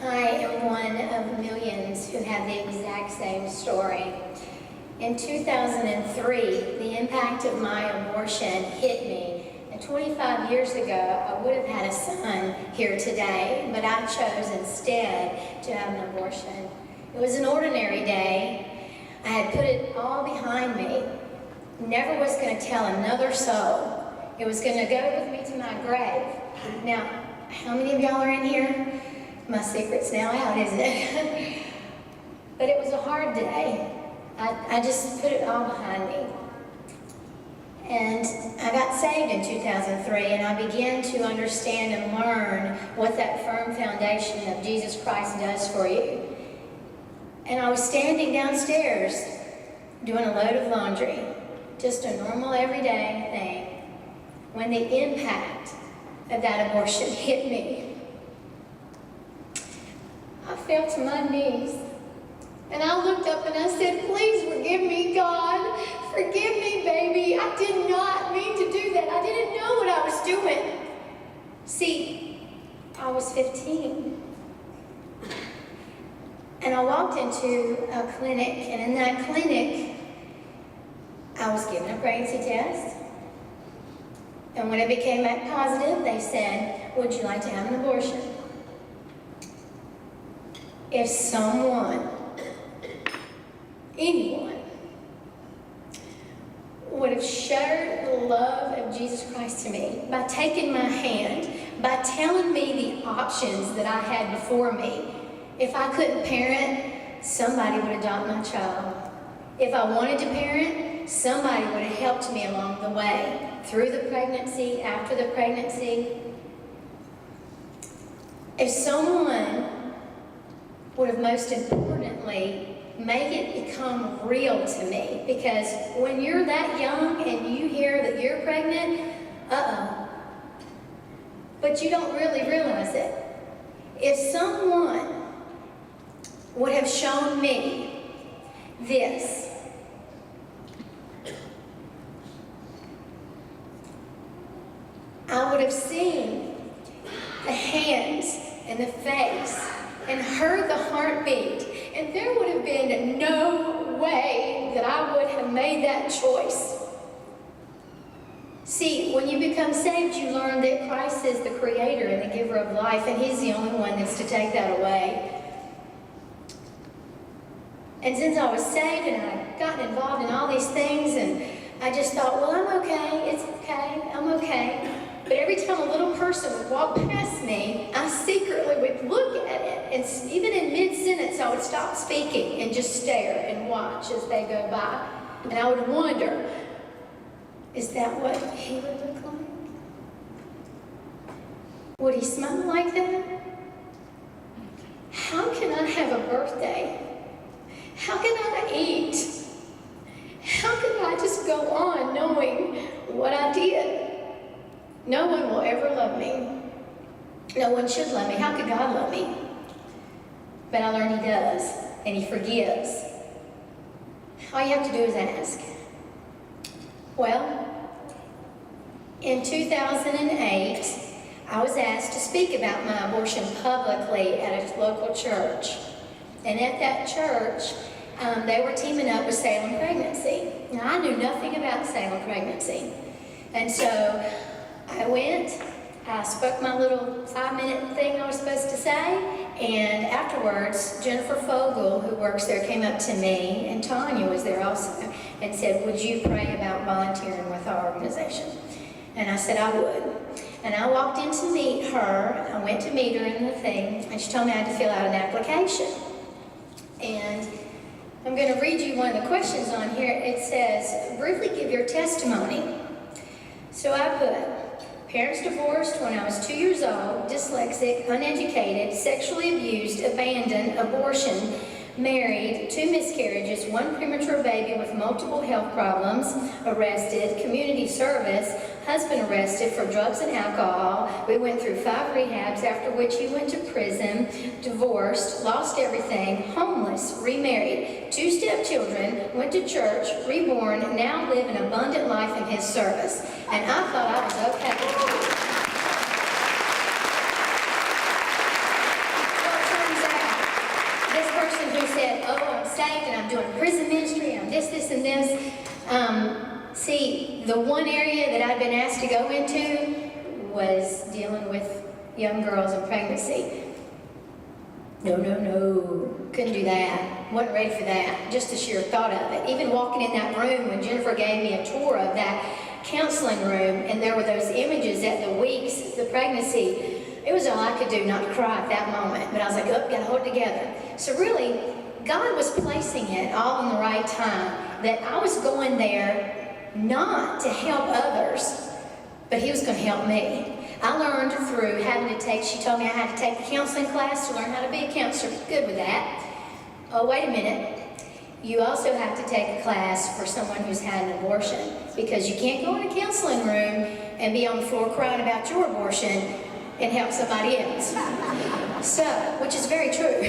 I am one of millions who have the exact same story. In 2003, the impact of my abortion hit me. And 25 years ago, I would have had a son here today, but I chose instead to have an abortion. It was an ordinary day. I had put it all behind me. Never was going to tell another soul. It was going to go with me to my grave. Now, how many of y'all are in here? My secret's now out, isn't it? But it was a hard day. I just put it all behind me. And I got saved in 2003, and I began to understand and learn what that firm foundation of Jesus Christ does for you. And I was standing downstairs doing a load of laundry, just a normal everyday thing, when the impact of that abortion hit me. I fell to my knees, and I looked up and I said, "Please forgive me, God. Forgive me, baby. I did not mean to do that. I didn't know what I was doing." See, I was 15. And I walked into a clinic, and in that clinic, I was given a pregnancy test. And when it became positive, they said, "Would you like to have an abortion?" If someone, anyone, would have shared the love of Jesus Christ to me by taking my hand, by telling me the options that I had before me. If I couldn't parent, somebody would adopt my child. If I wanted to parent, somebody would have helped me along the way, through the pregnancy, after the pregnancy. If someone would have most importantly made it become real to me, because when you're that young and you hear that you're pregnant, but you don't really realize it. If someone would have shown me this, I would have seen the hands and the face and heard the heartbeat, and there would have been no way that I would have made that choice. See, when you become saved, you learn that Christ is the creator and the giver of life, and he's the only one that's to take that away. And since I was saved and I'd gotten involved in all these things, and I just thought, well, I'm okay, it's okay, I'm okay. But every time a little person would walk past me, I secretly would look at it, and even in mid-sentence, I would stop speaking and just stare and watch as they go by. And I would wonder, is that what he would look like? Would he smile like that? How can I have a birthday? How can I eat? How can I just go on knowing what I did? No one will ever love me. No one should love me. How could God love me? But I learned he does, and he forgives. All you have to do is ask. Well, in 2008, I was asked to speak about my abortion publicly at a local church. And at that church, they were teaming up with Salem Pregnancy. Now, I knew nothing about Salem Pregnancy. And so I went, I spoke my little 5-minute thing I was supposed to say, and afterwards, Jennifer Fogel, who works there, came up to me, and Tanya was there also, and said, "Would you pray about volunteering with our organization?" And I said I would. And I walked in to meet her. I went to meet her in the thing, and she told me I had to fill out an application. And I'm going to read you one of the questions on here. It says, briefly give your testimony. So I put, parents divorced when I was 2 years old, dyslexic, uneducated, sexually abused, abandoned, abortion, married, 2 miscarriages, 1 premature baby with multiple health problems, arrested, community service, husband arrested for drugs and alcohol. We went through 5 rehabs, after which he went to prison, divorced, lost everything, homeless, remarried, 2 stepchildren, went to church, reborn, now live an abundant life in his service. And I thought I was okay. So it turns I'm doing prison ministry, I'm this, and this. See, the one area that I'd been asked to go into was dealing with young girls in pregnancy. No, couldn't do that. Wasn't ready for that. Just the sheer thought of it. Even walking in that room when Jennifer gave me a tour of that counseling room, and there were those images at the weeks, the pregnancy, it was all I could do not to cry at that moment. But I was like, oh, gotta hold it together. So really, God was placing it all in the right time, that I was going there not to help others, but He was going to help me. I learned through having to take, she told me I had to take a counseling class to learn how to be a counselor. Good with that. Oh, wait a minute. You also have to take a class for someone who's had an abortion, because you can't go in a counseling room and be on the floor crying about your abortion and help somebody else. So, which is very true.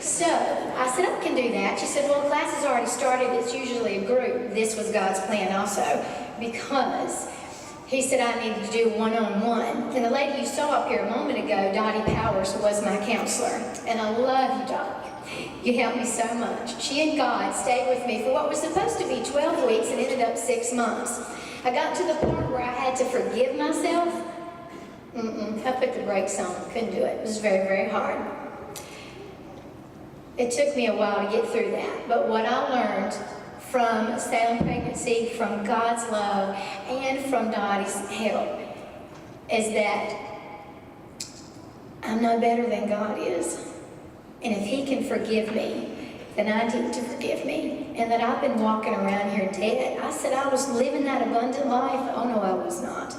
So, I said, I can do that. She said, well, the class has already started. It's usually a group. This was God's plan also, because He said I needed to do one-on-one. And the lady you saw up here a moment ago, Dottie Powers, was my counselor. And I love you, Dottie. You helped me so much. She and God stayed with me for what was supposed to be 12 weeks and ended up 6 months. I got to the part where I had to forgive myself. I put the brakes on. Couldn't do it. It was very, very hard. It took me a while to get through that. But what I learned from Salem pregnancy, from God's love, and from Dottie's help, is that I'm no better than God is. And if He can forgive me, then I need to forgive me. And that I've been walking around here dead. I said I was living that abundant life. Oh no, I was not.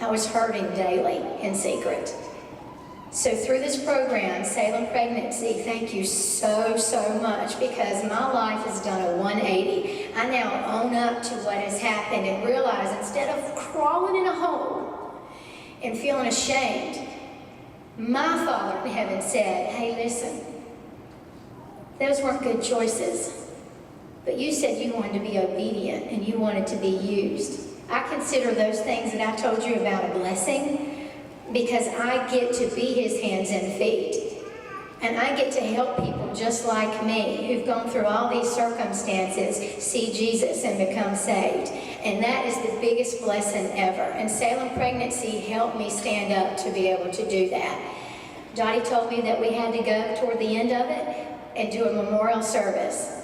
I was hurting daily in secret. So through this program, Salem Pregnancy, thank you so, so much, because my life has done a 180. I now own up to what has happened and realize, instead of crawling in a hole and feeling ashamed, my Father in heaven said, hey, listen, those weren't good choices, but you said you wanted to be obedient and you wanted to be used. I consider those things that I told you about a blessing, because I get to be His hands and feet. And I get to help people just like me, who've gone through all these circumstances, see Jesus and become saved. And that is the biggest blessing ever. And Salem Pregnancy helped me stand up to be able to do that. Dottie told me that we had to go toward the end of it and do a memorial service.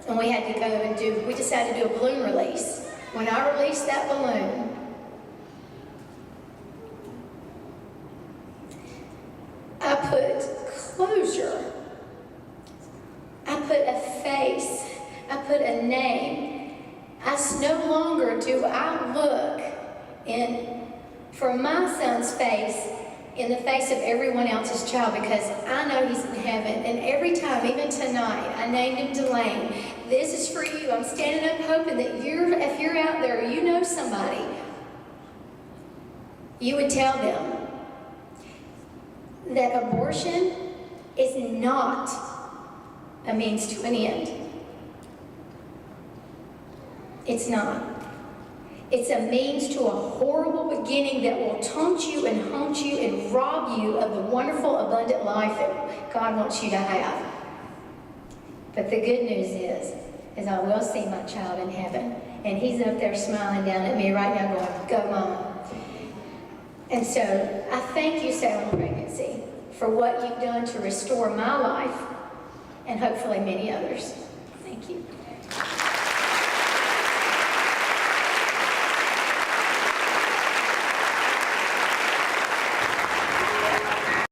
And we had to go and we decided to do a balloon release. When I released that balloon, I put closure. I put a face. I put a name. No longer do I look for my son's face in the face of everyone else's child, because I know he's in heaven. And every time, even tonight, I named him Delane. This is for you. I'm standing up hoping that if you're out there, you know somebody, you would tell them that abortion is not a means to an end. It's not. It's a means to a horrible beginning that will taunt you and haunt you and rob you of the wonderful, abundant life that God wants you to have. But the good news is I will see my child in heaven. And he's up there smiling down at me right now going, go, Mama. And so I thank you, Salem Pregnancy, for what you've done to restore my life and hopefully many others. Thank you.